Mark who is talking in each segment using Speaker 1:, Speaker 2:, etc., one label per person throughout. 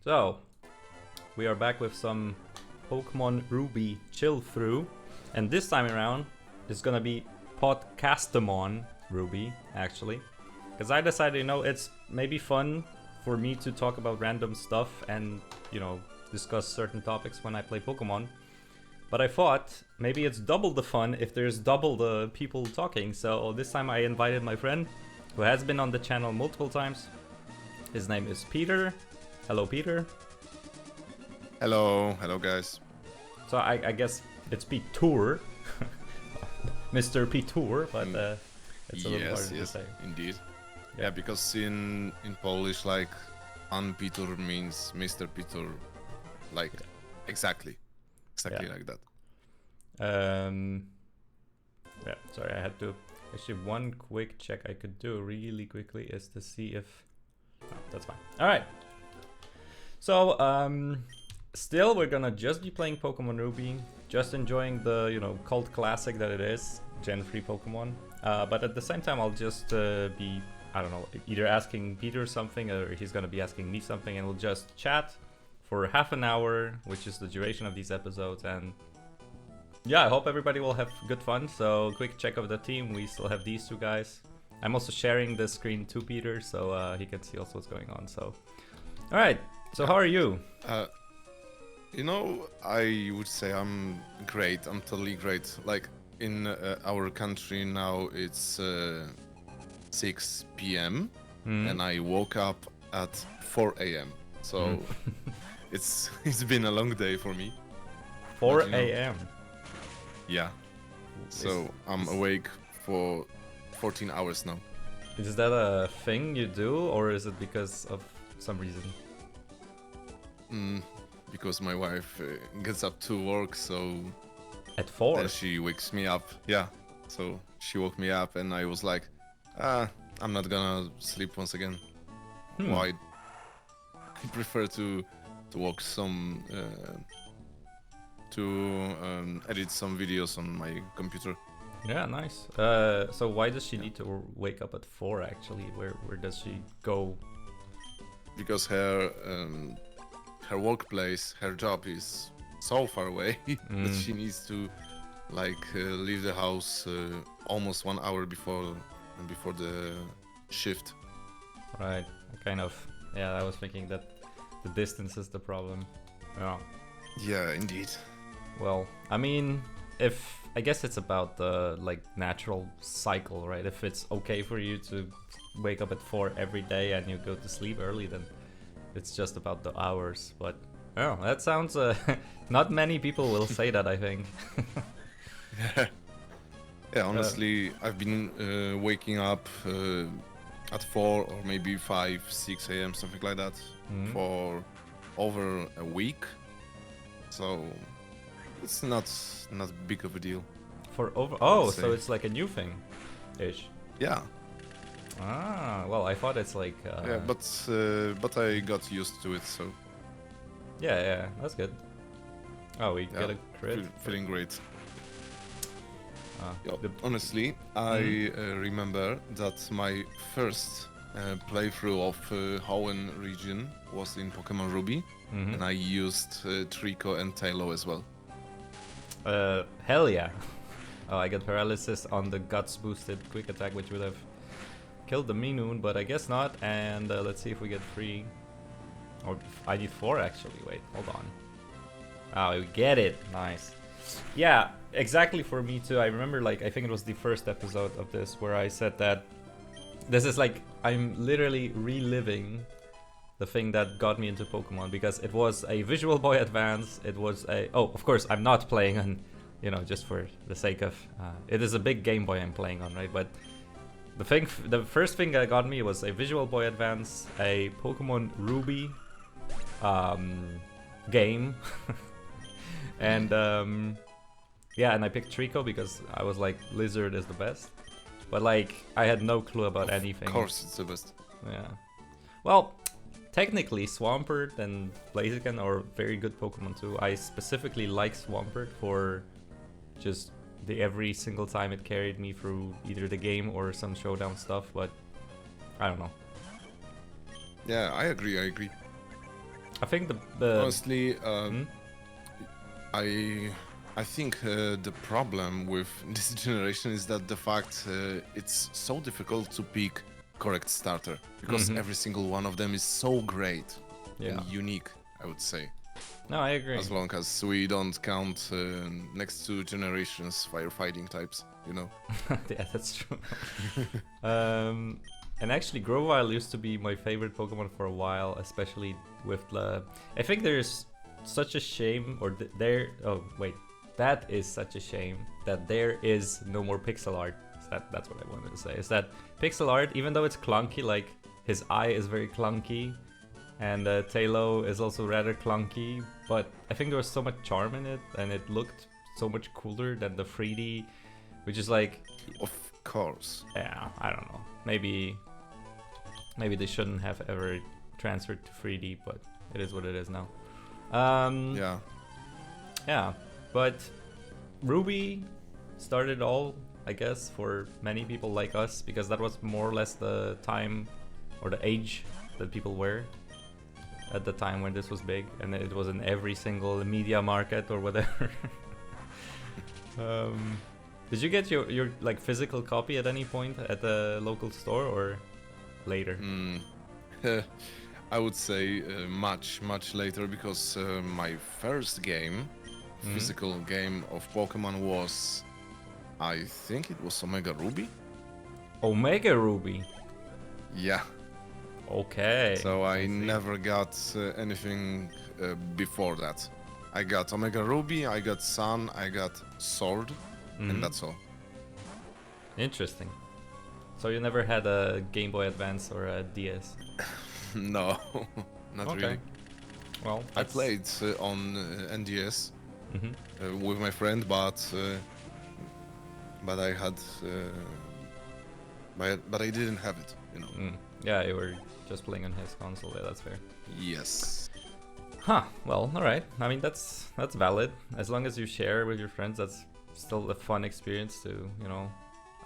Speaker 1: So, we are back with some Pokemon Ruby Chillthru, and this time around it's gonna be Podcastemon Ruby, actually. Because I decided, it's maybe fun for me to talk about random stuff and, discuss certain topics when I play Pokemon. But I thought maybe it's double the fun if there's double the people talking, so this time I invited my friend, who has been on the channel multiple times. His name is Peter. Hello, Peter.
Speaker 2: Hello guys.
Speaker 1: So I guess it's Peter, Mr. Peter, but it's a little harder to say.
Speaker 2: Indeed. Yeah, because in Polish, like, Pan Peter means Mr. Peter, like, exactly like that.
Speaker 1: Yeah, sorry, I had to. Actually, one quick check I could do really quickly is to see if. Oh, that's fine. All right. So, still, we're gonna just be playing Pokemon Ruby, just enjoying the, cult classic that it is, Gen 3 Pokemon. But at the same time, I'll just be, I don't know, either asking Peter something or he's gonna be asking me something, and we'll just chat for half an hour, which is the duration of these episodes. And yeah, I hope everybody will have good fun. So, quick check of the team. We still have these two guys. I'm also sharing the screen to Peter, so he can see also what's going on. So, all right. So how are you?
Speaker 2: I would say I'm great. I'm totally great. Like, in our country now, it's 6 p.m. and I woke up at 4 a.m. So it's been a long day for me.
Speaker 1: 4 a.m.
Speaker 2: Yeah. So I'm awake for 14 hours now.
Speaker 1: Is that a thing you do, or is it because of some reason?
Speaker 2: Because my wife gets up to work, so
Speaker 1: At 4?
Speaker 2: then she wakes me up. Yeah, so she woke me up, and I was like, I'm not gonna sleep once again. Why? I prefer to watch some edit some videos on my computer.
Speaker 1: Yeah, nice. So why does she need to wake up at 4 actually? Where does she go?
Speaker 2: Because her workplace, her job is so far away that she needs to leave the house almost 1 hour before the shift.
Speaker 1: Right. I was thinking that the distance is the problem. Yeah.
Speaker 2: Yeah, indeed.
Speaker 1: Well, I mean, I guess it's about the natural cycle, right? If it's okay for you to wake up at 4 every day and you go to sleep early, then it's just about the hours. But oh, that sounds not many people will say that, I think.
Speaker 2: Yeah, honestly, I've been waking up at 4 or maybe 5, 6 a.m. something like that for over a week. So it's not big of a deal.
Speaker 1: So it's like a new thing, ish.
Speaker 2: Yeah.
Speaker 1: Ah, well, I thought it's like.
Speaker 2: Yeah, but I got used to it, so.
Speaker 1: Yeah, that's good. Oh, we get a crit.
Speaker 2: Feeling great.
Speaker 1: Ah,
Speaker 2: honestly, I remember that my first playthrough of Hoenn region was in Pokemon Ruby, and I used Trico and Tailo as well.
Speaker 1: Hell yeah. Oh, I got paralysis on the guts boosted quick attack, which would have killed the Minoon, but I guess not. And let's see if we get 3. Or I need 4 actually. Wait, hold on. Oh, we get it. Nice. Yeah, exactly for me too. I remember, I think it was the first episode of this where I said that this is I'm literally reliving the thing that got me into Pokemon, because it was a Visual Boy Advance. It was of course I'm not playing on, just for the sake of, it is a big Game Boy I'm playing on, right? But the first thing that got me was a Visual Boy Advance, a Pokemon Ruby game, and and I picked Trico because I was like, Lizard is the best, but I had no clue about anything.
Speaker 2: Of course, it's the best.
Speaker 1: Yeah. Well, technically, Swampert and Blaziken are very good Pokemon too. I specifically like Swampert for just every single time it carried me through either the game or some showdown stuff, but I don't know.
Speaker 2: Yeah, I agree.
Speaker 1: I think the
Speaker 2: Honestly, I think the problem with this generation is that the fact it's so difficult to pick correct starter because every single one of them is so great and unique, I would say.
Speaker 1: No, I agree.
Speaker 2: As long as we don't count next two generations firefighting types, you know.
Speaker 1: Yeah, that's true. And actually, Grovyle used to be my favorite Pokemon for a while, especially with the. I think there's such a shame, or Oh wait, that is such a shame that there is no more pixel art. That's what I wanted to say. Is that pixel art, even though it's clunky, like his eye is very clunky, and Tailo is also rather clunky, but I think there was so much charm in it, and it looked so much cooler than the 3D, which is like.
Speaker 2: Of course.
Speaker 1: Yeah, I don't know. Maybe they shouldn't have ever transferred to 3D, but it is what it is now. Yeah, but Ruby started all, I guess, for many people like us, because that was more or less the time or the age that people were at the time when this was big, and it was in every single media market or whatever. Did you get your like physical copy at any point at the local store or later?
Speaker 2: I would say much later, because my first game, physical game of Pokemon was, I think it was Omega Ruby.
Speaker 1: Omega Ruby?
Speaker 2: Yeah.
Speaker 1: Okay.
Speaker 2: So I never got anything before that. I got Omega Ruby, I got Sun, I got Sword, and that's all.
Speaker 1: Interesting. So you never had a Game Boy Advance or a DS?
Speaker 2: No, not really.
Speaker 1: Well,
Speaker 2: I played on NDS with my friend, but I had, but I didn't have it, you know.
Speaker 1: Yeah, you were just playing on his console. Yeah, that's fair.
Speaker 2: Yes.
Speaker 1: Huh. Well, all right. I mean, that's valid. As long as you share with your friends, that's still a fun experience to, you know.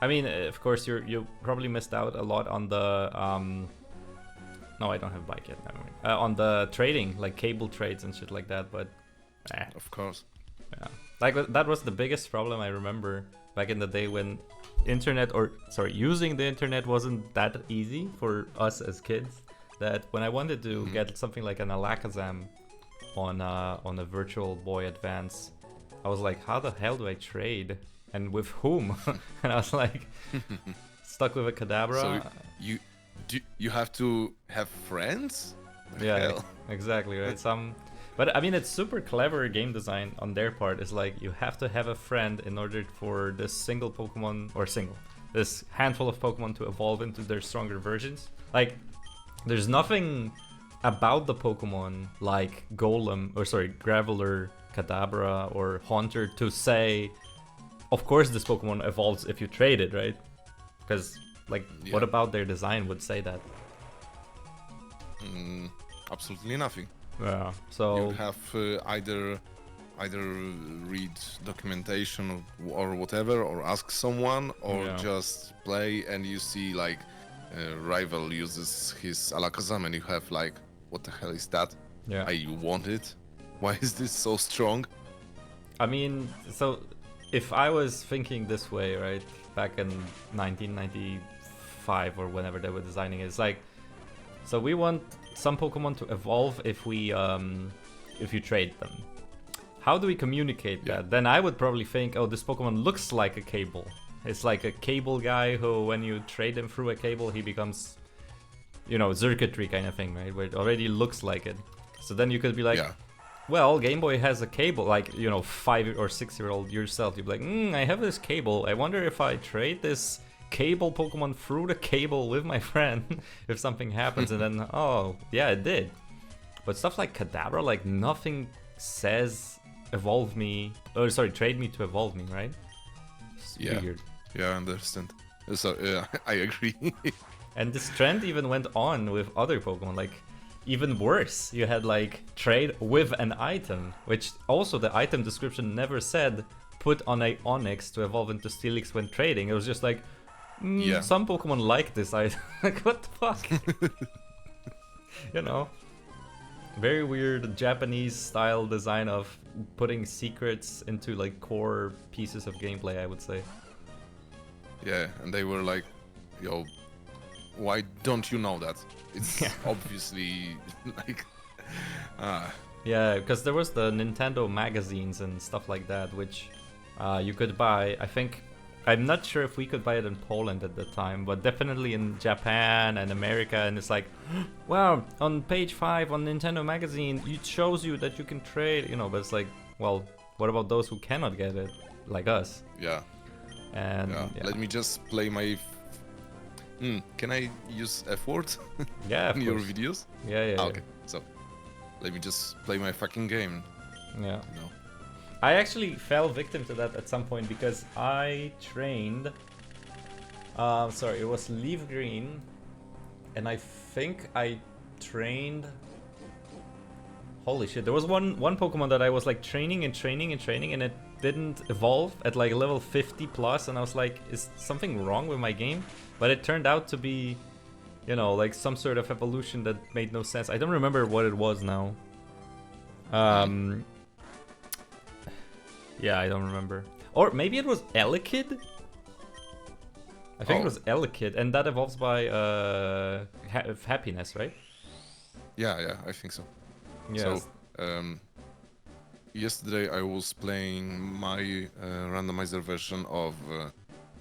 Speaker 1: I mean, of course, you probably missed out a lot on the no, I don't have a bike yet. Never mind. On the trading, like cable trades and shit like that. But
Speaker 2: of course.
Speaker 1: Yeah, like that was the biggest problem I remember back in the day when using the internet wasn't that easy for us as kids. That when I wanted to get something like an Alakazam on a Virtual Boy Advance, I was like, how the hell do I trade? And with whom? And I was like, stuck with a Kadabra.
Speaker 2: So you have to have friends?
Speaker 1: Yeah,
Speaker 2: hell?
Speaker 1: Exactly, right? But I mean, it's super clever game design on their part. It's like you have to have a friend in order for this this handful of Pokemon to evolve into their stronger versions. Like, there's nothing about the Pokemon like Graveler, Kadabra, or Haunter to say, of course this Pokemon evolves if you trade it, right? Because, like, what about their design would say that?
Speaker 2: Absolutely nothing.
Speaker 1: Yeah, so...
Speaker 2: You have either read documentation or whatever, or ask someone, or just play and you see, like, rival uses his Alakazam and you have, like, what the hell is that?
Speaker 1: Yeah.
Speaker 2: I want it. Why is this so strong?
Speaker 1: I mean, so if I was thinking this way, right, back in 1995 or whenever they were designing it, it's like, so we want some Pokemon to evolve if you trade them. How do we communicate that? Then I would probably think, oh, this Pokemon looks like a cable. It's like a cable guy who, when you trade him through a cable, he becomes, you know, circuitry kind of thing, right? Where it already looks like it. So then you could be like, well, Game Boy has a cable, like, you know, 5 or 6-year-old yourself. You'd be like, I have this cable. I wonder if I trade this cable Pokemon through the cable with my friend, if something happens. And then, oh, yeah, it did. But stuff like Kadabra, like, nothing says evolve me, or sorry, trade me to evolve me, right? It's weird.
Speaker 2: Yeah, I understand. So, yeah, I agree.
Speaker 1: And this trend even went on with other Pokemon, like, even worse. You had, like, trade with an item, which also the item description never said put on a Onix to evolve into Steelix when trading. It was just like, some Pokemon like this item. Like, what the fuck? You know? very weird Japanese style design of putting secrets into like core pieces of gameplay, I would say.
Speaker 2: Yeah, and they were like, yo, why don't you know that? It's obviously like,
Speaker 1: Yeah, because there was the Nintendo magazines and stuff like that, which you could buy. I think, I'm not sure if we could buy it in Poland at the time, but definitely in Japan and America. And it's like, wow, on page 5 on Nintendo magazine, it shows you that you can trade, you know. But it's like, well, what about those who cannot get it, like us?
Speaker 2: yeah.
Speaker 1: And
Speaker 2: Yeah. Let me just play my. Can I use F word
Speaker 1: yeah, of
Speaker 2: in your
Speaker 1: course.
Speaker 2: videos?
Speaker 1: Yeah.
Speaker 2: Okay, so let me just play my fucking game.
Speaker 1: Yeah.
Speaker 2: No.
Speaker 1: I actually fell victim to that at some point because I trained. Sorry, it was Leaf Green, and I think I trained. Holy shit! There was one Pokemon that I was like training, and it didn't evolve at like level 50 plus, and I was like, is something wrong with my game? But it turned out to be, you know, like some sort of evolution that made no sense. I don't remember what it was now. Yeah, I don't remember. Or maybe it was Elekid? I think it was Elekid, and that evolves by happiness, right?
Speaker 2: Yeah, I think so.
Speaker 1: Yes.
Speaker 2: So, yesterday I was playing my randomizer version of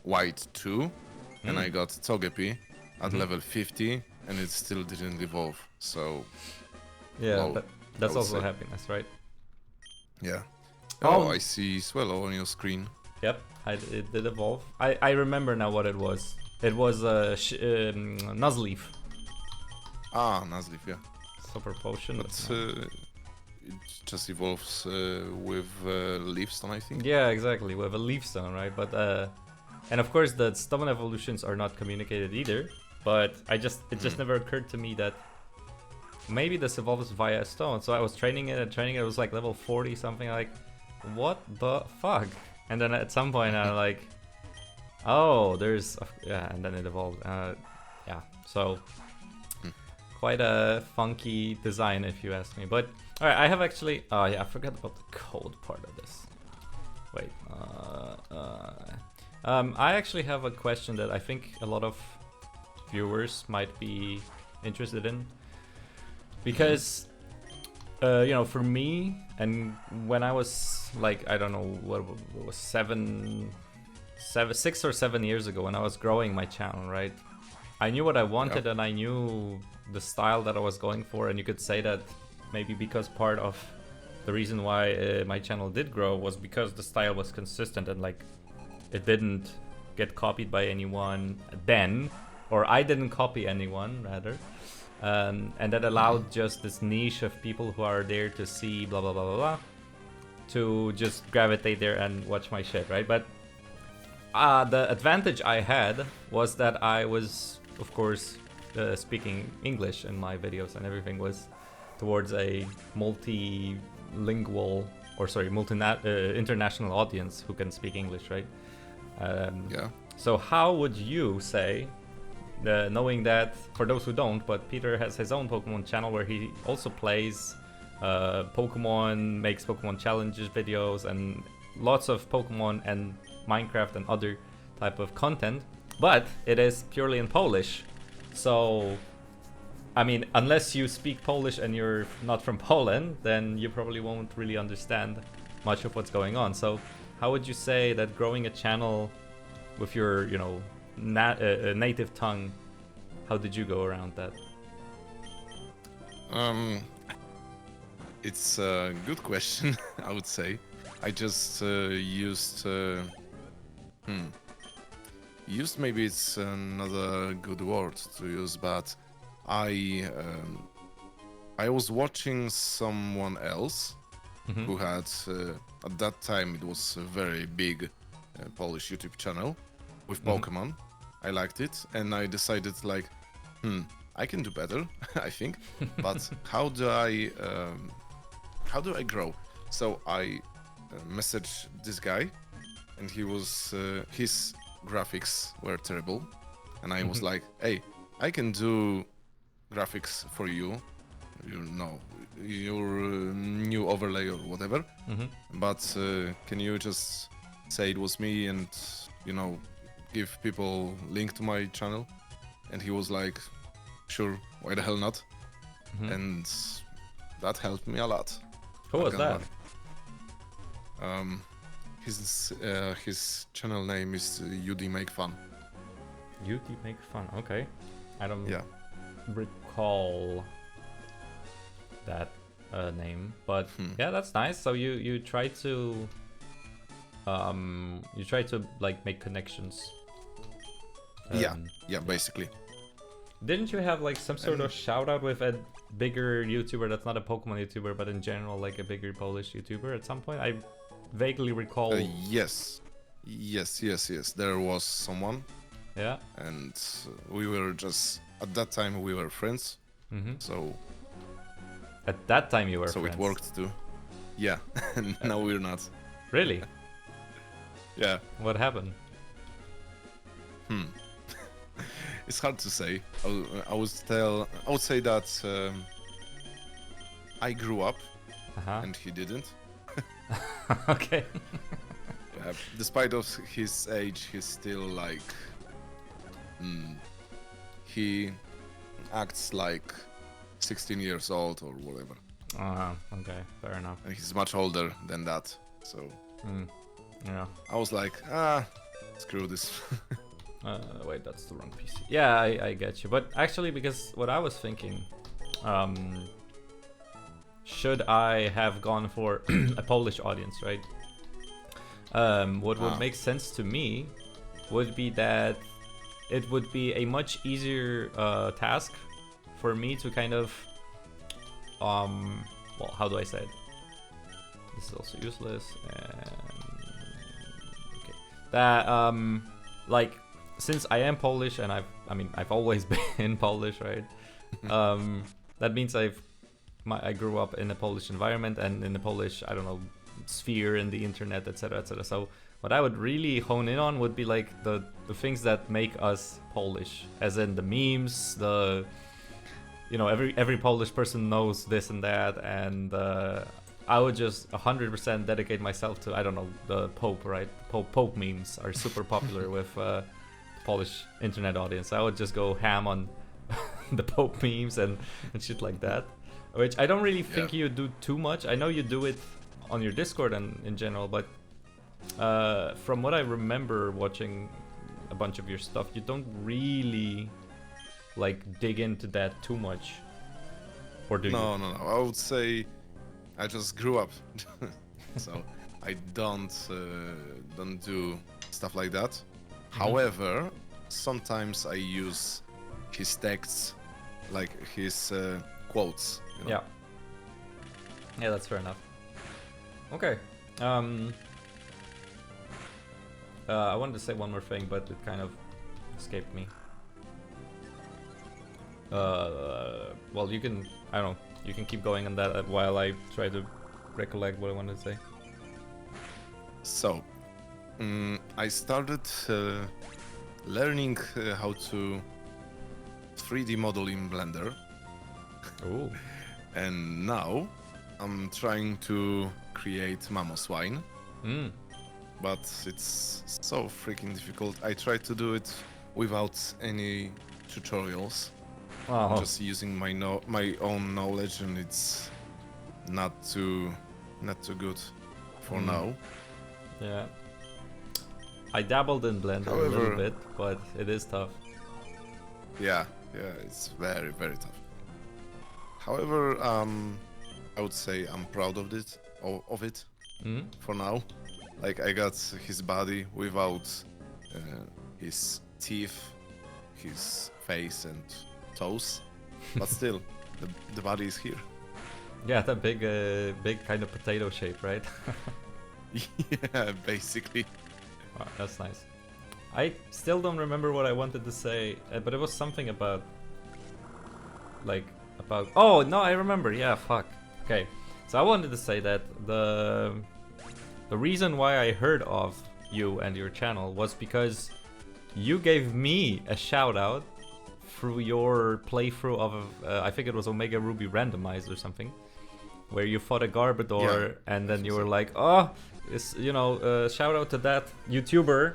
Speaker 2: White 2, and I got Togepi at level 50, and it still didn't evolve. So,
Speaker 1: yeah,
Speaker 2: low,
Speaker 1: that's
Speaker 2: I would
Speaker 1: also
Speaker 2: say.
Speaker 1: happiness, right?
Speaker 2: Yeah. Oh, I see Swellow on your screen.
Speaker 1: Yep, it did evolve. I remember now what it was. It was Nuzleaf.
Speaker 2: Ah, Nuzleaf, yeah.
Speaker 1: Super potion.
Speaker 2: But it just evolves with Leaf Stone, I think.
Speaker 1: Yeah, exactly. We have a Leaf Stone, right? But and of course the Stone evolutions are not communicated either. But it just never occurred to me that maybe this evolves via a stone. So I was training it. It was like level 40 something. Like, what the fuck? And then at some point I'm like, oh, there's and then it evolved. Yeah, so quite a funky design if you ask me. But all right, I have actually. Oh yeah, I forgot about the code part of this. Wait. I actually have a question that I think a lot of viewers might be interested in, because you know, for me, and when I was like, I don't know what it was, 6 or 7 years ago, when I was growing my channel, right? I knew what I wanted, and I knew the style that I was going for, and you could say that maybe because part of the reason why my channel did grow was because the style was consistent and like it didn't get copied by anyone then, or I didn't copy anyone rather. And that allowed just this niche of people who are there to see blah blah blah blah blah to just gravitate there and watch my shit, right? But the advantage I had was that I was, of course, speaking English in my videos, and everything was towards a multilingual, or sorry, international audience who can speak English, right?
Speaker 2: Yeah.
Speaker 1: So how would you say, knowing that, for those who don't, but Peter has his own Pokemon channel where he also plays Pokemon, makes Pokemon challenges videos, and lots of Pokemon and Minecraft and other type of content, but it is purely in Polish. So, I mean, unless you speak Polish and you're not from Poland, then you probably won't really understand much of what's going on. So, how would you say that growing a channel with your, you know, native tongue, how did you go around that?
Speaker 2: It's a good question, I would say. I just used maybe it's another good word to use, but I was watching someone else who had at that time it was a very big Polish YouTube channel with Pokemon. I liked it, and I decided like, I can do better, I think. But how do I grow? So I messaged this guy, and he was his graphics were terrible, and I was like, hey, I can do graphics for you. You know, your new overlay or whatever. But can you just say it was me and give people link to my channel? And he was like, sure, why the hell not? And that helped me a lot.
Speaker 1: Who was that?
Speaker 2: His channel name is UD Make Fun.
Speaker 1: UD Make Fun. Okay, I don't
Speaker 2: Yeah.
Speaker 1: recall that name, but yeah, that's nice. So you try to like make connections.
Speaker 2: Yeah, basically.
Speaker 1: Didn't you have like some sort of shout out with a bigger YouTuber that's not a Pokemon YouTuber, but in general like a bigger Polish YouTuber at some point? I vaguely recall.
Speaker 2: Yes. There was someone.
Speaker 1: Yeah.
Speaker 2: And we were just at that time we were friends. So
Speaker 1: at that time you were
Speaker 2: so
Speaker 1: friends.
Speaker 2: it worked too. Yeah. And now we're not.
Speaker 1: Really?
Speaker 2: Yeah.
Speaker 1: What happened?
Speaker 2: It's hard to say. I would say that I grew up and he didn't.
Speaker 1: Okay.
Speaker 2: Yeah, despite of his age, he's still like he acts like 16 years old or whatever.
Speaker 1: Okay, fair enough.
Speaker 2: And he's much older than that, so
Speaker 1: yeah.
Speaker 2: I was like, screw this.
Speaker 1: Wait, that's the wrong PC. Yeah, I get you. But actually, because what I was thinking, should I have gone for a Polish audience, right? What would make sense to me would be that it would be a much easier task for me to kind of, well, how do I say it? This is also useless. And okay, that like, since I am Polish and I've always been Polish, right? That means I grew up in a Polish environment and in the Polish, I don't know, sphere in the internet, etc., etc. So what I would really hone in on would be like the things that make us Polish, as in the memes, the every Polish person knows this and that, and I would just 100% dedicate myself to, I don't know, the Pope, right? Pope memes are super popular with the Polish internet audience. I would just go ham on the Pope memes and shit like that, which I don't really think you do too much. I know you do it on your Discord and in general, but from what I remember watching a bunch of your stuff, you don't really like dig into that too much, or do you?
Speaker 2: No. I would say I just grew up, so I don't do stuff like that. However, sometimes I use his texts, like his quotes.
Speaker 1: Yeah, that's fair enough. Okay. I wanted to say one more thing, but it kind of escaped me. Well, you can, I don't know, you can keep going on that while I try to recollect what I wanted to say.
Speaker 2: So, I started learning how to 3D model in Blender.
Speaker 1: Ooh.
Speaker 2: And now I'm trying to create Mamoswine. But it's so freaking difficult. I try to do it without any tutorials.
Speaker 1: Wow.
Speaker 2: Just using my own knowledge, and it's not too good for now.
Speaker 1: Yeah. I dabbled in Blender a little bit, but it is tough.
Speaker 2: Yeah, it's very, very tough. However, I would say I'm proud of it for now. Like, I got his body without his teeth, his face and toes, but still, the body is here.
Speaker 1: Yeah, that big kind of potato shape, right?
Speaker 2: Yeah, basically.
Speaker 1: Wow, that's nice. I still don't remember what I wanted to say, but it was something about, oh, no, I remember, yeah, fuck. Okay, so I wanted to say that the reason why I heard of you and your channel was because you gave me a shout out through your playthrough of I think it was Omega Ruby Randomized or something, where you fought a Garbodor and then you were like, oh, it's, shout out to that YouTuber,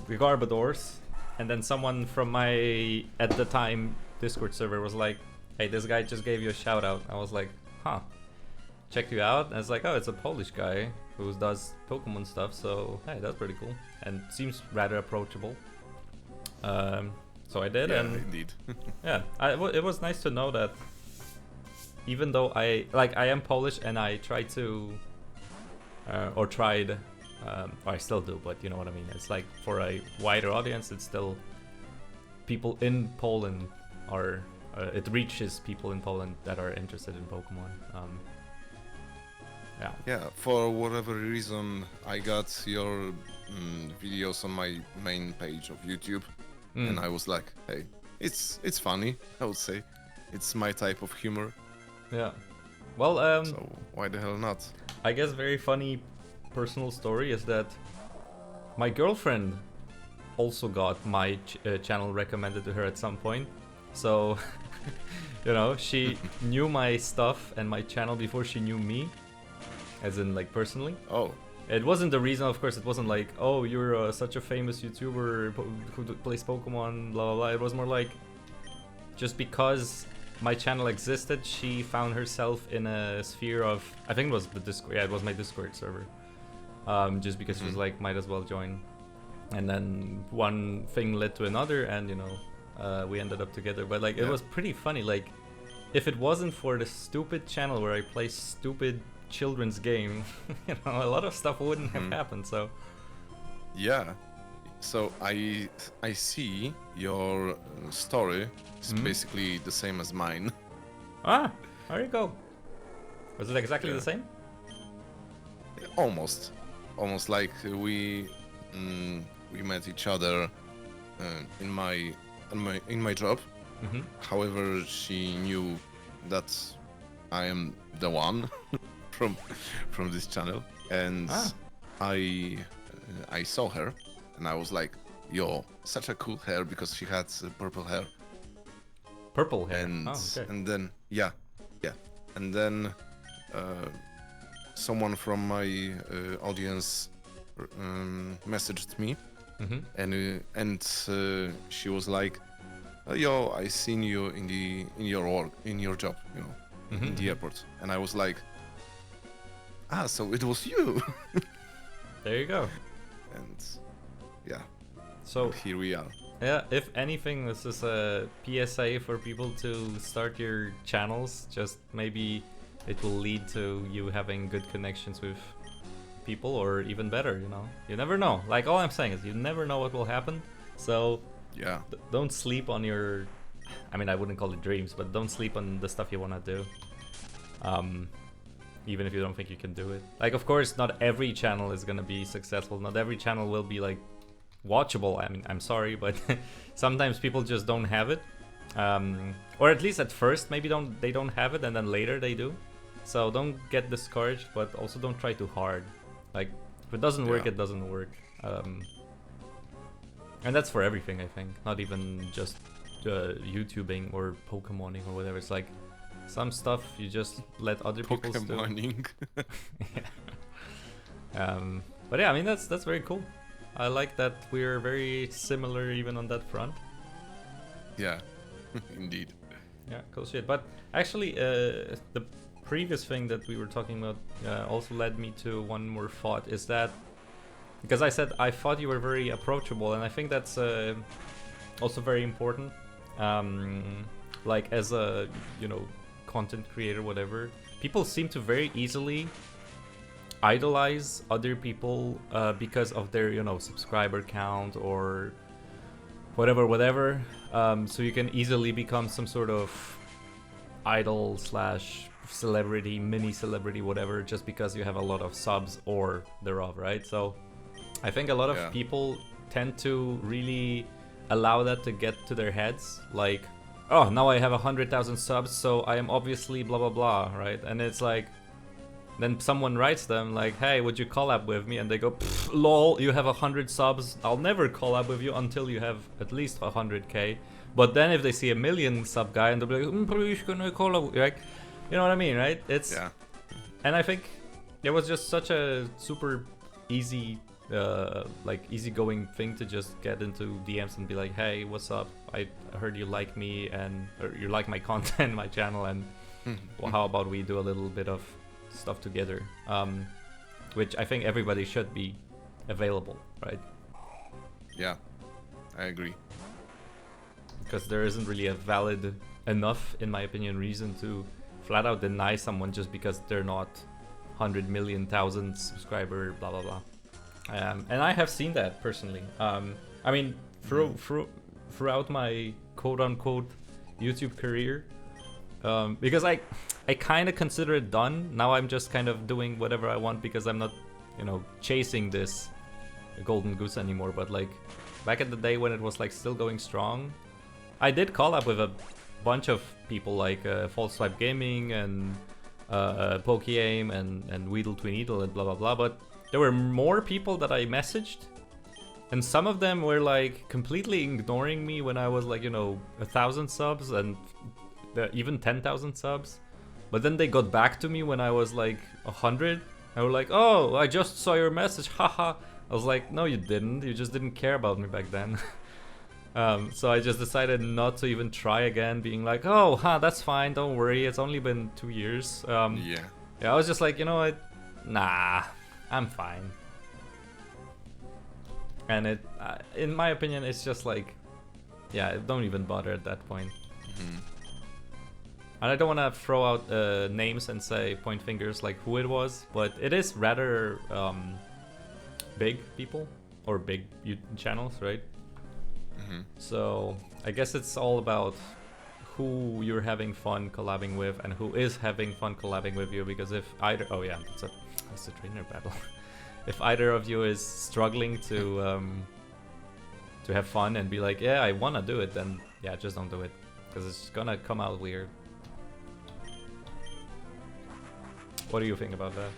Speaker 1: the Garbodors, and then someone from my at the time Discord server was like, hey, this guy just gave you a shout out. I was like, huh. Checked you out, and it's like, oh, it's a Polish guy who does Pokemon stuff, so hey, that's pretty cool and seems rather approachable. So I did, and
Speaker 2: indeed.
Speaker 1: yeah, it was nice to know that even though I am Polish and I try to or tried, or I still do, but you know what I mean. It's like for a wider audience, it's still people in Poland are it reaches people in Poland that are interested in Pokemon.
Speaker 2: Yeah, for whatever reason, I got your videos on my main page of YouTube, and I was like, hey, it's funny, I would say. It's my type of humor.
Speaker 1: Yeah. Well,
Speaker 2: so why the hell not?
Speaker 1: I guess very funny personal story is that my girlfriend also got my channel recommended to her at some point. So, she knew my stuff and my channel before she knew me. As in, like, personally.
Speaker 2: Oh.
Speaker 1: It wasn't the reason, of course, it wasn't like, oh, you're such a famous YouTuber who plays Pokemon, blah, blah, blah. It was more like, just because my channel existed, she found herself in a sphere of, I think it was the Discord, it was my Discord server. Just because she was like, might as well join. And then one thing led to another, and, we ended up together. But, like, it was pretty funny. Like, if it wasn't for the stupid channel where I play stupid children's game, a lot of stuff wouldn't have happened. So
Speaker 2: yeah, so I see your story is basically the same as mine.
Speaker 1: There you go. Was it exactly the same?
Speaker 2: Almost like we met each other in my job. However, she knew that I am the one from this channel, and I saw her, and I was like, yo, such a cool hair, because she had purple hair.
Speaker 1: Purple hair.
Speaker 2: And
Speaker 1: okay.
Speaker 2: and then and then someone from my audience messaged me, and she was like, yo, I seen you in your job, in the airport. And I was like, so it was you.
Speaker 1: There you go.
Speaker 2: And yeah,
Speaker 1: so
Speaker 2: here we are.
Speaker 1: Yeah, if anything, this is a PSA for people to start your channels. Just maybe it will lead to you having good connections with people, or even better, you never know. Like, all I'm saying is you never know what will happen. So
Speaker 2: yeah,
Speaker 1: don't sleep on your, I mean, I wouldn't call it dreams, but don't sleep on the stuff you want to do. Even if you don't think you can do it. Like, of course, not every channel is gonna be successful. Not every channel will be like watchable. I mean, I'm sorry, but sometimes people just don't have it, or at least at first maybe they don't have it, and then later they do. So don't get discouraged, but also don't try too hard. Like, if it doesn't work, it doesn't work. And that's for everything, I think. Not even just YouTubing or Pokemoning or whatever. It's like some stuff you just let other people do.
Speaker 2: Pokemoning.
Speaker 1: But yeah, I mean, that's very cool. I like that we're very similar even on that front.
Speaker 2: Yeah, indeed.
Speaker 1: Yeah, cool shit. But actually, the previous thing that we were talking about also led me to one more thought, is that, because I said I thought you were very approachable, and I think that's also very important. Like, as a, content creator, whatever, people seem to very easily idolize other people because of their, subscriber count or whatever. So you can easily become some sort of idol / celebrity, mini celebrity, whatever, just because you have a lot of subs or thereof, right? So I think a lot of people tend to really allow that to get to their heads, like, oh, now I have 100,000 subs, so I am obviously blah blah blah, right? And it's like, then someone writes them like, hey, would you collab with me? And they go, lol, you have 100 subs, I'll never collab with you until you have at least 100k. But then if they see a 1,000,000 sub guy and they'll be like, please can I collab? Like, you know what I mean, right? It's
Speaker 2: Yeah.
Speaker 1: And I think it was just such a super easy, like easygoing thing to just get into DMs and be like, hey, what's up? I heard you like me and or you like my content, my channel, and well, how about we do a little bit of stuff together? Which I think everybody should be available, right?
Speaker 2: Yeah, I agree.
Speaker 1: Because there isn't really a valid enough, in my opinion, reason to flat out deny someone just because they're not 100 million thousand subscriber, blah blah blah. And I have seen that personally. I mean, throughout my quote unquote YouTube career, because I kind of consider it done. Now I'm just kind of doing whatever I want because I'm not, chasing this golden goose anymore. But like back in the day when it was like still going strong, I did collab with a bunch of people like False Swipe Gaming and PokeAim and Weedle Tweedle and blah blah blah. But there were more people that I messaged, and some of them were like completely ignoring me when I was like 1,000 subs and even 10,000 subs. But then they got back to me when I was like 100. I was like, oh, I just saw your message, haha. I was like, no, you didn't. You just didn't care about me back then. So I just decided not to even try again, being like, oh, that's fine, don't worry, it's only been 2 years. Yeah, I was just like, you know what, nah, I'm fine. And it, in my opinion, it's just like, yeah, don't even bother at that point. And I don't want to throw out names and say point fingers like who it was, but it is rather big people or big channels, right? So I guess it's all about who you're having fun collabing with and who is having fun collabing with you. Because if either, oh yeah, it's a trainer battle. If either of you is struggling to have fun and be like, yeah, I wanna do it, then yeah, just don't do it, because it's gonna come out weird. What do you think about that?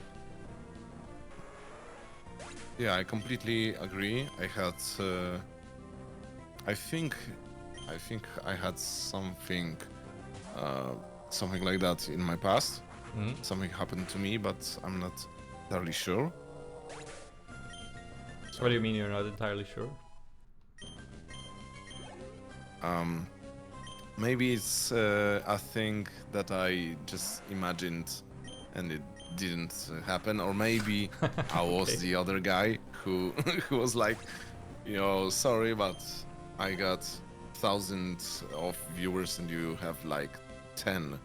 Speaker 2: Yeah, I completely agree. I had, I think I had something like that in my past. Something happened to me, but I'm not entirely sure.
Speaker 1: What do you mean you're not entirely sure?
Speaker 2: Maybe it's a thing that I just imagined and it didn't happen, or maybe I was the other guy who was like, sorry, but I got thousands of viewers and you have like 10.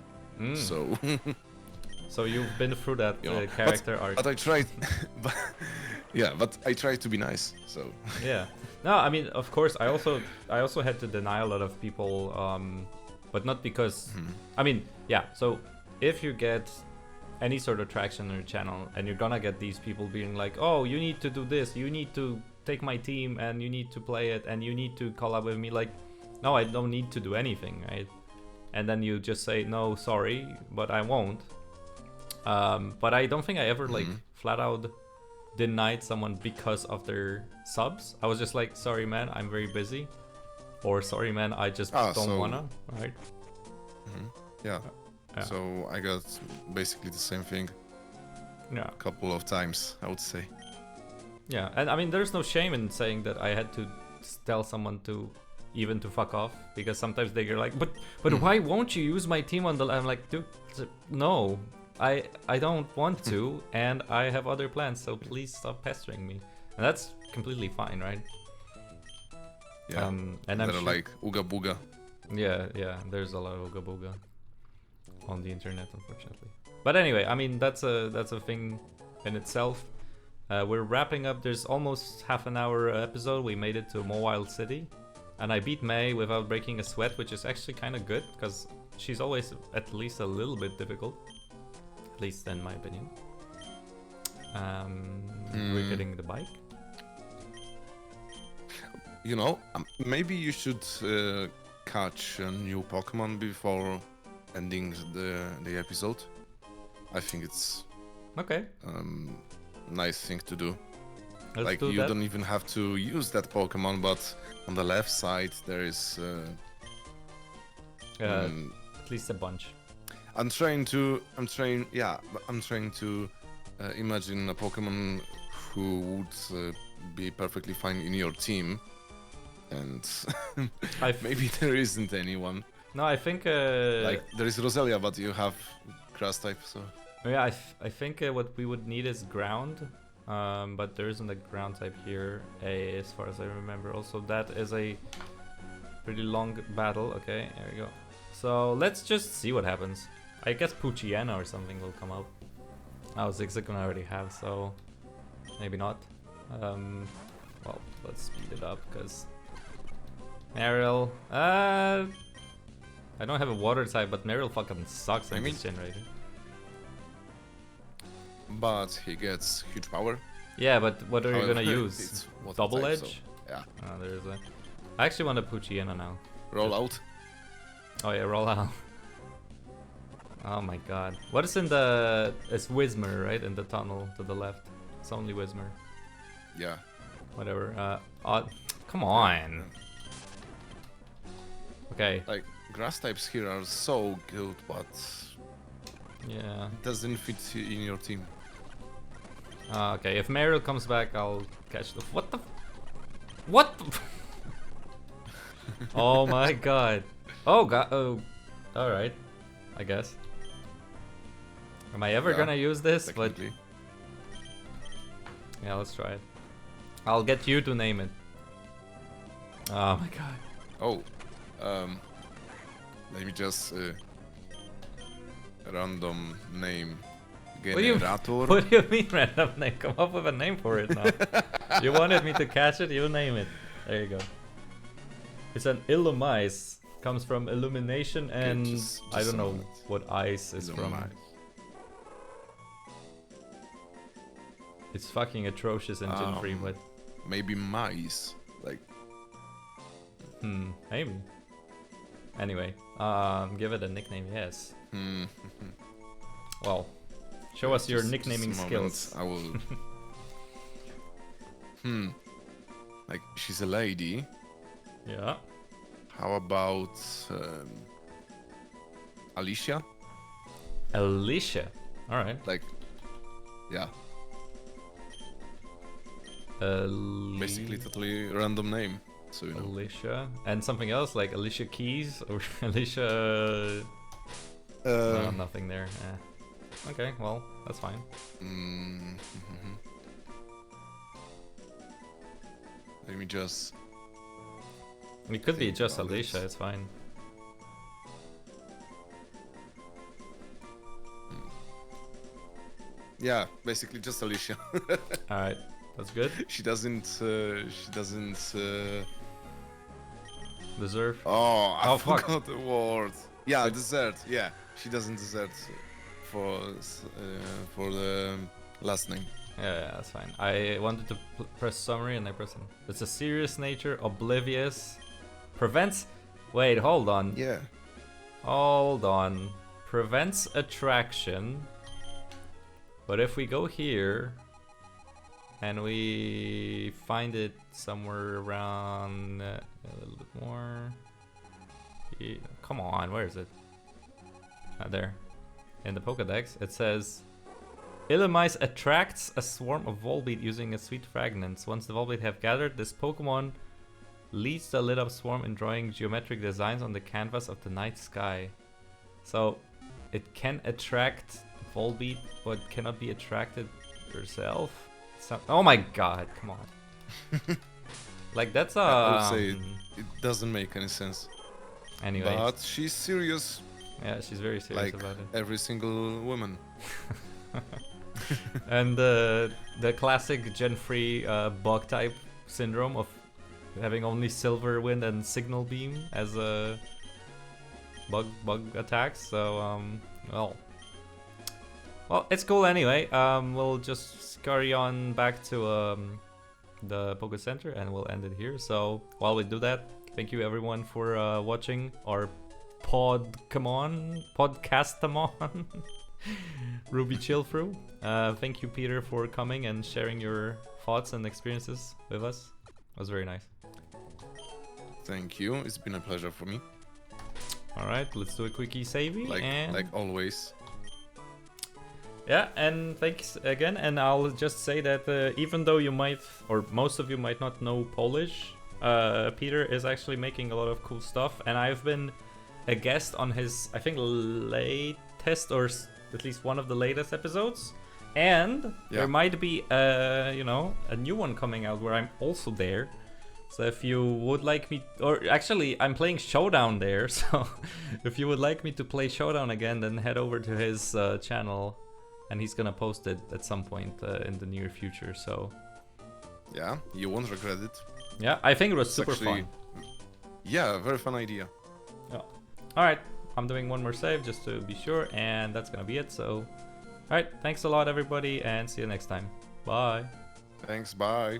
Speaker 2: So
Speaker 1: so you've been through that character arc.
Speaker 2: But I tried, but I tried to be nice. So
Speaker 1: yeah, no, I mean, of course, I also had to deny a lot of people, but not because I mean, yeah. So if you get any sort of traction on your channel and you're gonna get these people being like, oh, you need to do this, you need to take my team and you need to play it and you need to collab with me, like, no, I don't need to do anything, right? And then you just say, no, sorry, but I won't. But I don't think I ever like flat out denied someone because of their subs. I was just like, sorry man, I'm very busy, or sorry man, I just don't wanna, right?
Speaker 2: Yeah. So I got basically the same thing a couple of times, I would say.
Speaker 1: Yeah, and I mean, there's no shame in saying that I had to tell someone to fuck off, because sometimes they're like, but why won't you use my team on the... I'm like, dude, no, I don't want to, and I have other plans, so please stop pestering me. And that's completely fine, right?
Speaker 2: Yeah,
Speaker 1: and
Speaker 2: they're like ooga booga.
Speaker 1: Yeah, there's a lot of ooga booga on the internet, unfortunately. But anyway, I mean, that's a thing in itself. We're wrapping up. There's almost half an hour episode. We made it to Mobile City, and I beat May without breaking a sweat, which is actually kind of good, because she's always at least a little bit difficult, at least in my opinion. We're getting the bike.
Speaker 2: Maybe you should catch a new Pokemon before ending the episode. I think it's
Speaker 1: okay.
Speaker 2: Nice thing to do.
Speaker 1: Let's
Speaker 2: do you don't even have to use that Pokemon, but on the left side there is
Speaker 1: At least a bunch.
Speaker 2: I'm trying to imagine a Pokemon who would be perfectly fine in your team, and maybe there isn't anyone.
Speaker 1: No, I think
Speaker 2: like there is Roselia, but you have grass type, so
Speaker 1: yeah, I think what we would need is ground, but there isn't a ground type here, as far as I remember. Also, that is a pretty long battle. Okay, there we go. So let's just see what happens. I guess Poochyena or something will come out. Oh, Zigzagoon I already have, so maybe not. Well, let's speed it up because Marill. I don't have a water type, but Marill fucking sucks in this generator.
Speaker 2: But he gets huge power.
Speaker 1: Yeah, but what are you gonna use? Double
Speaker 2: type,
Speaker 1: edge?
Speaker 2: So, yeah.
Speaker 1: Oh, there is a. I actually want a Poochyena now.
Speaker 2: Roll out.
Speaker 1: Oh yeah, roll out. Oh my god. What is in the... It's Whismur, right? In the tunnel to the left. It's only Whismur.
Speaker 2: Yeah.
Speaker 1: Whatever. Come on. Okay.
Speaker 2: Like, grass types here are so good, but...
Speaker 1: Yeah.
Speaker 2: It doesn't fit in your team.
Speaker 1: Okay, if Marill comes back, I'll catch the... What the... What the... Oh my god. Oh god. Oh. Alright. I guess. Am I ever gonna use this? But yeah, let's try it. I'll get you to name it. Oh my god.
Speaker 2: Oh. Let me just random name. Generator.
Speaker 1: What do you mean random name? Come up with a name for it now. You wanted me to catch it, you name it. There you go. It's an Illumise. Comes from illumination and just I don't know what ice is from. It's fucking atrocious in Gen 3, but
Speaker 2: maybe mice, like.
Speaker 1: Maybe. Anyway, give it a nickname, yes. Well, show us your nicknaming skills.
Speaker 2: I will. Like she's a lady.
Speaker 1: Yeah.
Speaker 2: How about Alicia?
Speaker 1: Alicia. All right.
Speaker 2: Like, yeah. Basically, totally random name. So you know.
Speaker 1: Alicia and something else like Alicia Keys or Alicia. No, nothing there. Okay, well that's fine.
Speaker 2: Let me just.
Speaker 1: It could be just Alicia, it's fine.
Speaker 2: Yeah, basically just Alicia.
Speaker 1: Alright, that's good.
Speaker 2: She doesn't
Speaker 1: deserve.
Speaker 2: Oh, I
Speaker 1: forgot
Speaker 2: fuck. The word. Yeah, desert. Yeah, she doesn't desert for the last name.
Speaker 1: Yeah, that's fine. I wanted to press summary and I press it. It's a serious nature, oblivious, prevents. Wait, hold on.
Speaker 2: Yeah.
Speaker 1: Hold on. Prevents attraction. But if we go here and we find it somewhere around a little bit more. Yeah, come on, where is it? There. In the Pokedex, it says Illumise attracts a swarm of Volbeat using a sweet fragments. Once the Volbeat have gathered, this Pokemon leads the lit up swarm in drawing geometric designs on the canvas of the night sky. So it can attract Volbeat, but cannot be attracted herself. Oh my god, come on. Like that's
Speaker 2: I would say it doesn't make any sense.
Speaker 1: Anyway.
Speaker 2: But she's serious.
Speaker 1: Yeah, she's very serious about it.
Speaker 2: Every single woman.
Speaker 1: And the classic Gen 3 bug type syndrome of having only Silver Wind and Signal Beam as a bug attacks. So well, it's cool anyway. We'll just carry on back to the Poké Center and we'll end it here. So while we do that, thank you everyone for watching our Podcastemon Ruby Chillthru. Thank you, Peter, for coming and sharing your thoughts and experiences with us. It was very nice.
Speaker 2: Thank you. It's been a pleasure for me.
Speaker 1: All right, let's do a quickie savey.
Speaker 2: Like always.
Speaker 1: Yeah, and thanks again. And I'll just say that even though you might, or most of you might not know Polish, Peter is actually making a lot of cool stuff. And I've been a guest on his, I think, latest, or at least one of the latest episodes. And there might be, you know, a new one coming out where I'm also there. So if you would like me, or actually I'm playing Showdown there. So if you would like me to play Showdown again, then head over to his channel. And he's gonna post it at some point in the near future, so...
Speaker 2: Yeah, you won't regret it.
Speaker 1: Yeah, I think it was super fun.
Speaker 2: Yeah, very fun idea.
Speaker 1: Yeah. Alright, I'm doing one more save just to be sure, and that's gonna be it, so... Alright, thanks a lot everybody, and see you next time. Bye!
Speaker 2: Thanks, bye!